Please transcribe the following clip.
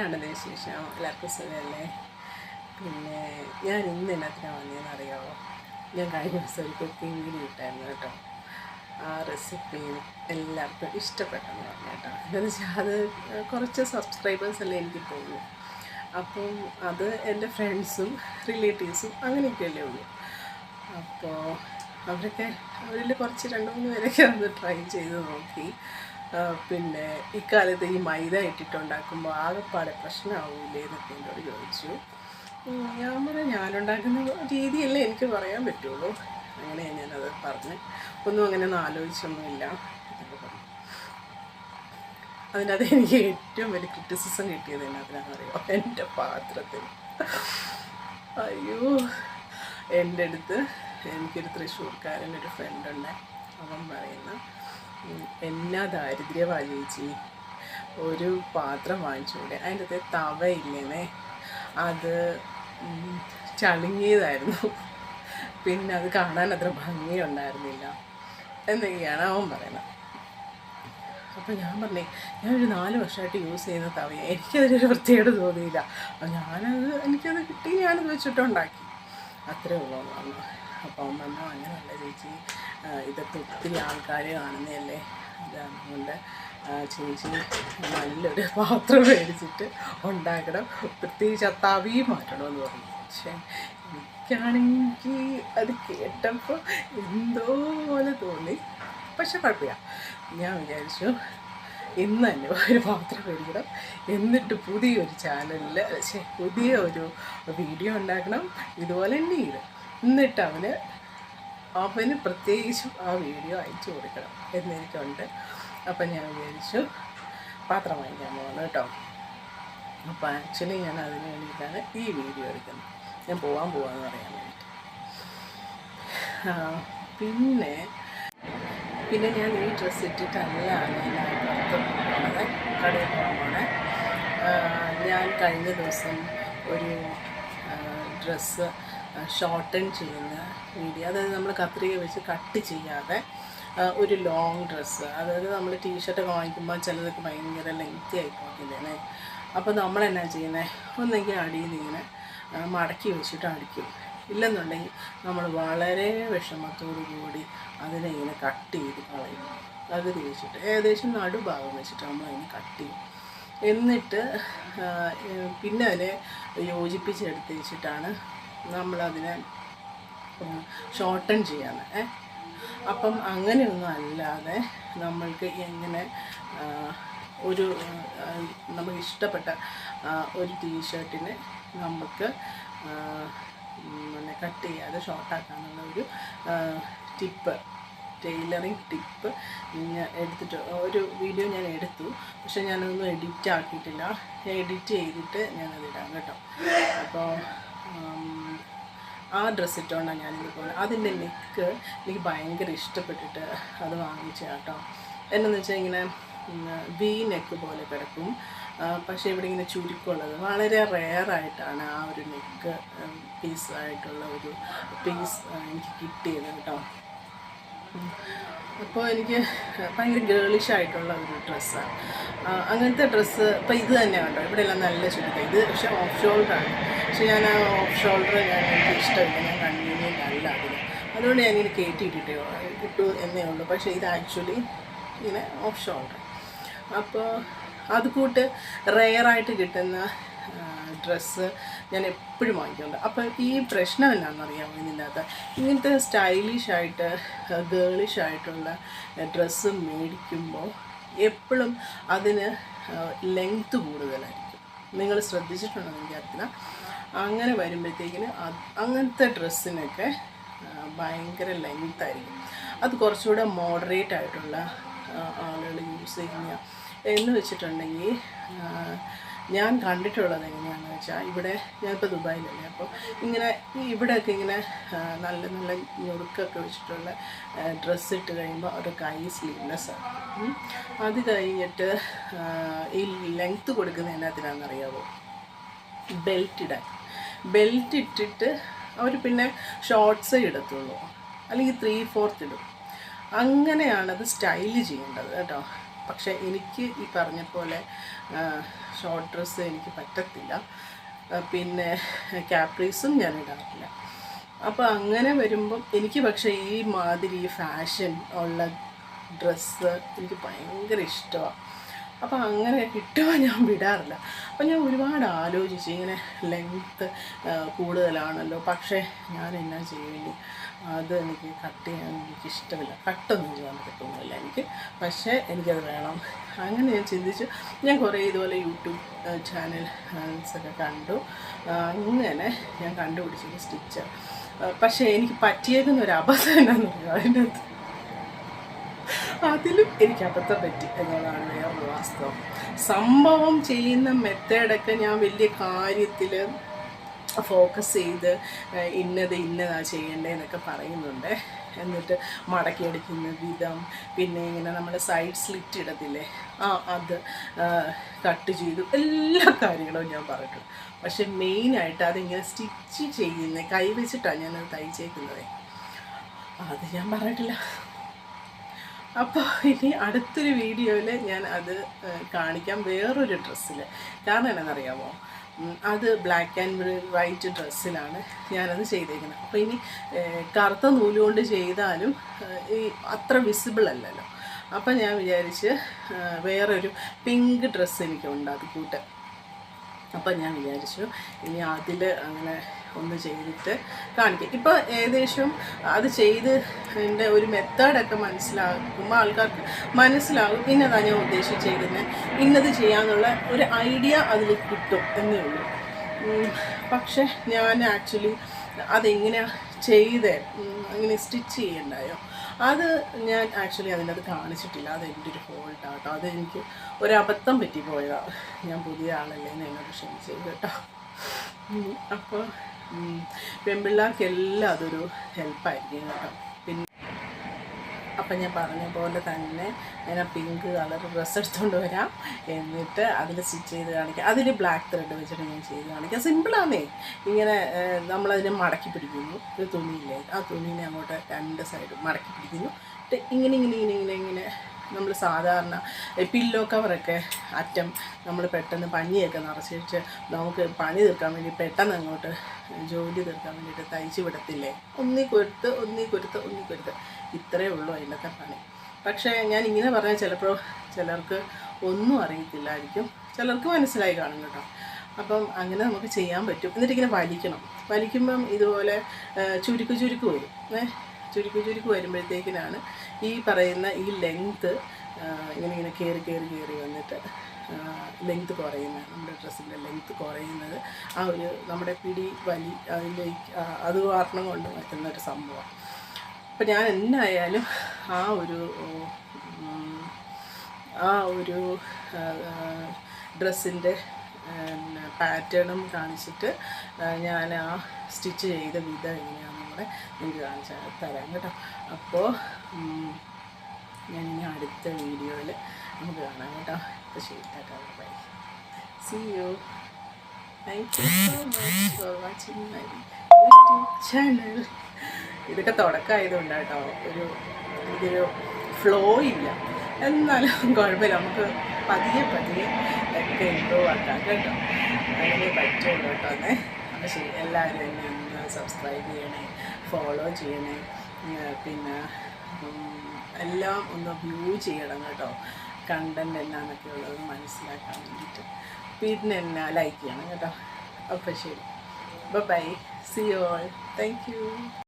എന്നാണ് വിശേഷം? എല്ലാവർക്കും സുഖമല്ലേ? പിന്നെ ഞാൻ ഇന്ന് എന്നത്തിനാണ് വന്നതെന്നറിയാമോ? ഞാൻ കഴിഞ്ഞ ദിവസം ഒരു കുക്കിംഗ് വീഡിയോ ഇട്ടായിരുന്നു കേട്ടോ. ആ റെസിപ്പിയും എല്ലാവർക്കും ഇഷ്ടപ്പെട്ടെന്ന് പറഞ്ഞു കേട്ടോ. എന്താണെന്ന് വെച്ചാൽ അത് കുറച്ച് സബ്സ്ക്രൈബേഴ്സല്ലേ എനിക്ക് പോകുള്ളൂ. അപ്പം അത് എൻ്റെ ഫ്രണ്ട്സും റിലേറ്റീവ്സും അങ്ങനെയൊക്കെയല്ലേ ഉള്ളൂ. അപ്പോൾ അവരിൽ കുറച്ച് 2-3 പേരൊക്കെ അത് ട്രൈ ചെയ്ത് നോക്കി. പിന്നെ ഇക്കാലത്ത് ഈ മൈദ ഇട്ടിട്ടുണ്ടാക്കുമ്പോൾ ആകെപ്പാടെ പ്രശ്നമാവില്ലേ എന്നൊക്കെ എന്നോട് ചോദിച്ചു. ഞാൻ പറഞ്ഞു ഞാനുണ്ടാക്കുന്ന രീതിയല്ലേ എനിക്ക് പറയാൻ പറ്റുള്ളൂ. അങ്ങനെ ഞാനത് പറഞ്ഞ് ഒന്നും അങ്ങനെയൊന്നും ആലോചിച്ചൊന്നുമില്ല എന്നൊക്കെ പറഞ്ഞു. അതിനകത്ത് എനിക്ക് ഏറ്റവും വലിയ ക്രിറ്റിസിസം കിട്ടിയത് എന്നതിനാണെന്നറിയോ? എൻ്റെ പാത്രത്തിൽ. അയ്യോ, എൻ്റെ അടുത്ത് എനിക്കൊരു തൃശ്ശൂർക്കാരനൊരു ഫ്രണ്ടുണ്ട്. അവൻ പറയുന്ന എന്നാ ദാരിദ്ര്യമാണ് ചേച്ചി, ഒരു പാത്രം വാങ്ങിച്ചുകൂടെ? അതിൻ്റെ അകത്ത് തവയില്ലേ, അത് ചളുങ്ങിയതായിരുന്നു, പിന്നെ അത് കാണാൻ അത്ര ഭംഗിയുണ്ടായിരുന്നില്ല എന്നൊക്കെയാണ് അവൻ പറയുന്നത്. അപ്പോൾ ഞാൻ പറഞ്ഞേ, ഞാനൊരു 4 വർഷമായിട്ട് യൂസ് ചെയ്യുന്ന തവയാണ്, എനിക്കതിനൊരു വൃത്തിയോട് തോന്നിയില്ല. എനിക്കത് കിട്ടി, ഞാനത് വെച്ചിട്ടുണ്ടാക്കി, അത്രേ ഉള്ളൂ എന്ന് പറഞ്ഞു. അപ്പോൾ അവൻ പറഞ്ഞു അങ്ങനെയല്ല ചേച്ചി, ഇതൊക്കെ ഒത്തിരി ആൾക്കാർ കാണുന്നതല്ലേ, അതുകൊണ്ട് ചേച്ചി നല്ലൊരു പാത്രം മേടിച്ചിട്ട് ഉണ്ടാക്കണം, പ്രത്യേകിച്ച് ആ തവിയും മാറ്റണമെന്ന് പറഞ്ഞു. പക്ഷേ എനിക്കാണെങ്കിൽ അത് കേട്ടപ്പോൾ എന്തോ പോലെ തോന്നി. പക്ഷെ കുഴപ്പമില്ല, ഞാൻ വിചാരിച്ചു ഇന്ന് തന്നെ ഒരു പാത്രം മേടിക്കണം, എന്നിട്ട് പുതിയൊരു ചാനലിൽ പുതിയ ഒരു വീഡിയോ ഉണ്ടാക്കണം, ഇതുപോലെ തന്നെ ഇത്, എന്നിട്ട് അവന് പ്രത്യേകിച്ചും ആ വീഡിയോ അയച്ചു കൊടുക്കണം എന്നെനിക്കുണ്ട്. അപ്പം ഞാൻ വിചാരിച്ചു പാത്രം വാങ്ങിക്കാൻ പോകണം കേട്ടോ. അപ്പോൾ ആക്ച്വലി ഞാൻ അതിന് വേണ്ടിയിട്ടാണ് ഈ വീഡിയോ എടുക്കുന്നത്, ഞാൻ പോകാമെന്ന് പറയാൻ വേണ്ടിയിട്ട്. പിന്നെ ഞാൻ ഈ ഡ്രസ്സ് ഇട്ടിട്ടല്ല ഞാൻ പുറത്ത് പോകണത്, കടയിൽ പോകണേ. ഞാൻ കഴിഞ്ഞ ദിവസം ഒരു ഡ്രസ്സ് ഷോർട്ടൻ ചെയ്യുന്ന വീഡിയോ, അതായത് നമ്മൾ കത്രിക വെച്ച് കട്ട് ചെയ്യാതെ ഒരു ലോങ് ഡ്രസ്സ്, അതായത് നമ്മൾ ടീഷർട്ടൊക്കെ വാങ്ങിക്കുമ്പോൾ ചിലതൊക്കെ ഭയങ്കര ലെങ്തി ആയിപ്പോക്കില്ലേ. അപ്പോൾ നമ്മളെന്നാ ചെയ്യുന്നത്, ഒന്നെങ്കിൽ അടിയിൽ നിന്ന് ഇങ്ങനെ മടക്കി വെച്ചിട്ട് അടിക്കും, ഇല്ലെന്നുണ്ടെങ്കിൽ നമ്മൾ വളരെ വിഷമത്തോടു കൂടി അതിനെ ഇങ്ങനെ കട്ട് ചെയ്ത് കളയും. അത് തേച്ചിട്ട് ഏകദേശം നടുഭാഗം വെച്ചിട്ട് നമ്മളതിനെ കട്ട് ചെയ്യും. എന്നിട്ട് പിന്നെ അതിനെ യോജിപ്പിച്ചെടുത്ത് വെച്ചിട്ടാണ് നമ്മളതിനെ ഷോർട്ടൻ ചെയ്യാന്ന്. അപ്പം അങ്ങനെയൊന്നും അല്ലാതെ നമ്മൾക്ക് എങ്ങനെ ഒരു നമുക്ക് ഇഷ്ടപ്പെട്ട ഒരു ടീഷർട്ടിനെ നമുക്ക് പിന്നെ കട്ട് ചെയ്യാതെ ഷോർട്ടാക്കാനുള്ള ഒരു ടിപ്പ്, ടൈലറിങ് ടിപ്പ് ഞാൻ എടുത്തിട്ട് ഒരു വീഡിയോ ഞാൻ എടുത്തു. പക്ഷെ ഞാനതൊന്നും എഡിറ്റ് ആക്കിയിട്ടില്ല, എഡിറ്റ് ചെയ്തിട്ട് ഞാനതിടാം കേട്ടോ. അപ്പോൾ ആ ഡ്രസ്സ് ഇട്ടുകൊണ്ടാണ് ഞാനിത് പോകുന്നത്. അതിൻ്റെ നെക്ക് എനിക്ക് ഭയങ്കര ഇഷ്ടപ്പെട്ടിട്ട് അത് വാങ്ങിച്ച കേട്ടോ. എന്നു വെച്ചാൽ ഇങ്ങനെ വി നെക്ക് പോലെ കിടക്കും, പക്ഷേ ഇവിടെ ഇങ്ങനെ ചുരുക്കമുള്ളത് വളരെ റെയറായിട്ടാണ് ആ ഒരു നെക്ക് പീസായിട്ടുള്ള ഒരു പീസ് എനിക്ക് കിട്ടിയത് കേട്ടോ. അപ്പോൾ എനിക്ക് ഭയങ്കര ഗേളിഷായിട്ടുള്ള ഒരു ഡ്രസ്സാണ്. അങ്ങനത്തെ ഡ്രസ്സ് ഇപ്പോൾ ഇത് തന്നെയാണ് കേട്ടോ, ഇവിടെ എല്ലാം നല്ല ചുരുക്കം. ഇത് പക്ഷേ ഓഫ് ഷോൾഡറാണ്, പക്ഷെ ഞാൻ ആ ഓഫ് ഷോൾഡർ എനിക്ക് ഇഷ്ടമില്ല, ഞാൻ കൺവീനിയൻ്റ് അല്ല അതിന്, അതുകൊണ്ട് ഞാനിങ്ങനെ ഇട്ടു എന്നേ ഉള്ളൂ. പക്ഷേ ഇത് ആക്ച്വലി ഇങ്ങനെ ഓഫ് ഷോൾഡർ. അപ്പോൾ അത് കൂട്ട് റെയറായിട്ട് കിട്ടുന്ന ഡ്രസ്സ് ഞാൻ എപ്പോഴും വാങ്ങിക്കുന്നുണ്ട്. അപ്പോൾ ഈ പ്രശ്നം എന്നാണെന്നറിയാമോ, ഇതിൻ്റെ അകത്ത് ഇങ്ങനത്തെ സ്റ്റൈലിഷായിട്ട് ഗേളിഷായിട്ടുള്ള ഡ്രസ്സ് മേടിക്കുമ്പോൾ എപ്പോഴും അതിന് ലെങ്ത്ത് കൂടുതലായിരിക്കും. നിങ്ങൾ ശ്രദ്ധിച്ചിട്ടുണ്ടോ എനിക്കറിയില്ല. അങ്ങനെ വരുമ്പോഴത്തേക്കിന് അങ്ങനത്തെ ഡ്രസ്സിനൊക്കെ ഭയങ്കര ലെങ്ത്തായിരിക്കും. അത് കുറച്ചുകൂടെ മോഡറേറ്റ് ആയിട്ടുള്ള ആളുകൾ യൂസ് ചെയ്യുക എന്ന് വെച്ചിട്ടുണ്ടെങ്കിൽ ഞാൻ കണ്ടിട്ടുള്ളത് എങ്ങനെയാണെന്ന് വെച്ചാൽ, ഇവിടെ ഞാനിപ്പോൾ ദുബായിലല്ലേ, അപ്പോൾ ഇങ്ങനെ ഇവിടെയൊക്കെ ഇങ്ങനെ നല്ല നല്ല ഞൊറുക്കൊക്കെ വെച്ചിട്ടുള്ള ഡ്രസ്സ് ഇട്ട് കഴിയുമ്പോൾ അവരുടെ കൈ സ്ലീവ്ലെസ്സാണ്. അത് കഴിഞ്ഞിട്ട് ഈ ലെങ്ത്ത് കൊടുക്കുന്ന എന്നാത്തിനാണെന്നറിയാമോ? ബെൽറ്റ് ഇട്ടിട്ട് അവർ പിന്നെ ഷോർട്ട്സേ ഇടത്തുള്ളൂ, അല്ലെങ്കിൽ 3/4 ഇടും. അങ്ങനെയാണത് സ്റ്റൈല് ചെയ്യേണ്ടത് കേട്ടോ. പക്ഷേ എനിക്ക് ഈ പറഞ്ഞ പോലെ ഷോർട്ട് ഡ്രസ്സ് എനിക്ക് പറ്റത്തില്ല. പിന്നെ ക്യാപ്രീസും ഞാൻ ഇടാറില്ല. അപ്പോൾ അങ്ങനെ വരുമ്പം എനിക്ക് പക്ഷേ ഈ മാതിരി ഫാഷൻ ഉള്ള ഡ്രസ്സ് എനിക്ക് ഭയങ്കര ഇഷ്ടമാണ്. അപ്പോൾ അങ്ങനെ കിട്ടുമ്പോൾ ഞാൻ വിടാറില്ല. അപ്പോൾ ഞാൻ ഒരുപാട് ആലോചിച്ച് ഇങ്ങനെ ലെങ്ത്ത് കൂടുതലാണല്ലോ, പക്ഷേ ഞാൻ എന്നാ ചെയ്യേണ്ടി, അത് എനിക്ക് കട്ട് ചെയ്യാൻ എനിക്കിഷ്ടമില്ല, കട്ടൊന്നും ചെയ്യാൻ പറ്റുന്നില്ല എനിക്ക്, പക്ഷേ എനിക്കത് വേണം. അങ്ങനെ ഞാൻ ചിന്തിച്ചു. ഞാൻ കുറേ ഇതുപോലെ യൂട്യൂബ് ചാനൽസൊക്കെ കണ്ടു. അങ്ങനെ ഞാൻ കണ്ടുപിടിച്ചൊരു സ്റ്റിച്ച്. പക്ഷേ എനിക്ക് പറ്റിയേക്കുന്ന ഒരു അബദ്ധം എന്നാന്ന് പറയുക, അതിൻ്റെ അതിലും എനിക്ക് അബദ്ധം പറ്റി എന്നുള്ളതാണ് വേറൊരു വാസ്തവം. സംഭവം ചെയ്യുന്ന മെത്തേഡൊക്കെ ഞാൻ വലിയ കാര്യത്തിൽ ഫോക്കസ് ചെയ്ത് ഇന്നതാ ചെയ്യേണ്ടതെന്നൊക്കെ പറയുന്നുണ്ട്. എന്നിട്ട് മടക്കിയെടുക്കുന്ന വിധം, പിന്നെ ഇങ്ങനെ നമ്മൾ സൈഡ് സ്ലിറ്റ് ഇടത്തില്ലേ, അത് കട്ട് ചെയ്തു, എല്ലാ കാര്യങ്ങളും ഞാൻ പറഞ്ഞിട്ടുണ്ട്. പക്ഷെ മെയിനായിട്ട് അതിങ്ങനെ സ്റ്റിച്ച് ചെയ്യുന്നത് കൈവച്ചിട്ടാണ് ഞാനത് തയ്ച്ചേക്കുന്നത്, അത് ഞാൻ പറഞ്ഞിട്ടില്ല. അപ്പോൾ ഇനി അടുത്തൊരു വീഡിയോയിൽ ഞാൻ അത് കാണിക്കാം, വേറൊരു ഡ്രസ്സിൽ. കാരണം എന്നാണെന്നറിയാമോ, അത് ബ്ലാക്ക് ആൻഡ് വൈറ്റ് ഡ്രസ്സിലാണ് ഞാനത് ചെയ്തേക്കുന്നത്. അപ്പോൾ ഇനി കറുത്ത നൂലുകൊണ്ട് ചെയ്താലും ഈ അത്ര വിസിബിൾ അല്ലല്ലോ. അപ്പം ഞാൻ വിചാരിച്ച് വേറൊരു പിങ്ക് ഡ്രസ്സ് എനിക്കുണ്ട് അത് കൂട്ട്. അപ്പം ഞാൻ വിചാരിച്ചു ഇനി അതിൽ അങ്ങനെ ഒന്ന് ചെയ്തിട്ട് കാണിക്കാം. ഇപ്പോൾ ഏകദേശം അത് ചെയ്ത് എൻ്റെ ഒരു മെത്തേഡൊക്കെ മനസ്സിലാക്കുമ്പോൾ ആൾക്കാർക്ക് മനസ്സിലാകും ഇന്നതാണ് ഞാൻ ഉദ്ദേശിച്ചിരിക്കുന്നത്, ഇന്നത് ചെയ്യാനുള്ള ഒരു ഐഡിയ അതിൽ കിട്ടും എന്നേ ഉള്ളൂ. പക്ഷേ ഞാൻ ആക്ച്വലി അതെങ്ങനെയാണ് ചെയ്തേ, അങ്ങനെ സ്റ്റിച്ച് ചെയ്യണ്ടായോ, അത് ഞാൻ ആക്ച്വലി അതിൻ്റെ അത് കാണിച്ചിട്ടില്ല. അതെൻ്റെ ഒരു ഫോൾട്ടാണ് കേട്ടോ, അതെനിക്ക് ഒരബദ്ധം പറ്റിപ്പോയതാണ്. ഞാൻ പുതിയ ആളല്ലേ എന്ന് എന്നോട് ക്ഷമിച്ചത് കേട്ടോ. അപ്പോൾ പെൺപിള്ളേർക്കെല്ലാം അതൊരു ഹെൽപ്പായിരിക്കും കേട്ടോ. പിന്നെ അപ്പം ഞാൻ പറഞ്ഞ പോലെ തന്നെ ഞാൻ ആ പിങ്ക് കളർ ഡ്രസ്സ് എടുത്തുകൊണ്ട് വരാം, എന്നിട്ട് അതിൽ സ്റ്റിച്ച് ചെയ്ത് കാണിക്കാം. അതിൽ ബ്ലാക്ക് ത്രെഡ് വെച്ചിട്ട് ഞാൻ ചെയ്ത് കാണിക്കാം. സിമ്പിളാന്നേ. ഇങ്ങനെ നമ്മളതിനെ മടക്കി പിടിക്കുന്നു, ഒരു തുണിയില്ലേ, ആ തുണീനെ അങ്ങോട്ട് രണ്ട് സൈഡും മടക്കി പിടിക്കുന്നു. ഇങ്ങനെ ഇങ്ങനെ ഇങ്ങനെ ഇങ്ങനെ ഇങ്ങനെ നമ്മൾ സാധാരണ പില്ലോ കവറൊക്കെ അറ്റം നമ്മൾ പെട്ടെന്ന് പഞ്ഞിയൊക്കെ നിറച്ചിട്ട് നമുക്ക് പണി തീർക്കാൻ വേണ്ടി പെട്ടെന്ന് അങ്ങോട്ട് ജോലി തീർക്കാൻ വേണ്ടിയിട്ട് തയ്ച്ച് വിടത്തില്ലേ, ഒന്നി കൊരുത്ത് ഇത്രയേ ഉള്ളൂ അതിലൊക്കെ പണി. പക്ഷേ ഞാൻ ഇങ്ങനെ പറഞ്ഞാൽ ചിലപ്പോൾ ചിലർക്ക് ഒന്നും അറിയത്തില്ലായിരിക്കും, ചിലർക്ക് മനസ്സിലായി കാണും കേട്ടോ. അപ്പം അങ്ങനെ നമുക്ക് ചെയ്യാൻ പറ്റും. എന്നിട്ടിങ്ങനെ വലിക്കുമ്പം ഇതുപോലെ ചുരുക്ക് വരും. ചുരുക്ക് വരുമ്പോഴത്തേക്കിനാണ് ഈ പറയുന്ന ഈ ലെങ്ത്ത് ഇങ്ങനെ കയറി വന്നിട്ട് ലെങ്ത്ത് കുറയുന്നത്, നമ്മുടെ ഡ്രസ്സിൻ്റെ ലെങ്ത്ത് കുറയുന്നത് ആ ഒരു നമ്മുടെ പിടി വലി അതിലേക്ക് അത് കാരണം കൊണ്ട് പറ്റുന്നൊരു സംഭവം. അപ്പം ഞാൻ എന്നായാലും ആ ഒരു ഡ്രസ്സിൻ്റെ പാറ്റേണും കാണിച്ചിട്ട് ഞാൻ ആ സ്റ്റിച്ച് ചെയ്ത വിധം എങ്ങനെയാണെന്നും കൂടെ എനിക്ക് കാണിച്ച് തരാം കേട്ടോ. അപ്പോൾ ഞാനിനി അടുത്ത വീഡിയോയിൽ നമുക്ക് കാണാം കേട്ടോ. അപ്പോൾ ശരി, tata, bye, see you. Thank you so much for watching my YouTube channel. ഇതൊക്കെ തുടക്കമായതുകൊണ്ട് കേട്ടോ, ഇതൊരു ഫ്ലോ ഇല്ല, എന്നാലും കുഴപ്പമില്ല, നമുക്ക് പതിയെ ഒക്കെ ഇമ്പ്രൂവ് ആക്കാം കേട്ടോ. അങ്ങനെ പറ്റുള്ളൂ കേട്ടോ. അപ്പോൾ ശരി, എല്ലാവരും എന്നെ ഒന്ന് സബ്സ്ക്രൈബ് ചെയ്യണേ, ഫോളോ ചെയ്യണേ, പിന്നെ എല്ലാം ഒന്ന് വ്യൂ ചെയ്യണം കേട്ടോ, കണ്ടൻറ് എന്നാന്നൊക്കെ ഉള്ളത് മനസ്സിലാക്കാൻ വേണ്ടിയിട്ട്. പിന്നെ എന്നാ ലൈക്ക് ചെയ്യണം കേട്ടോ. അപ്പോൾ ശരി, bye, see you all, thank U.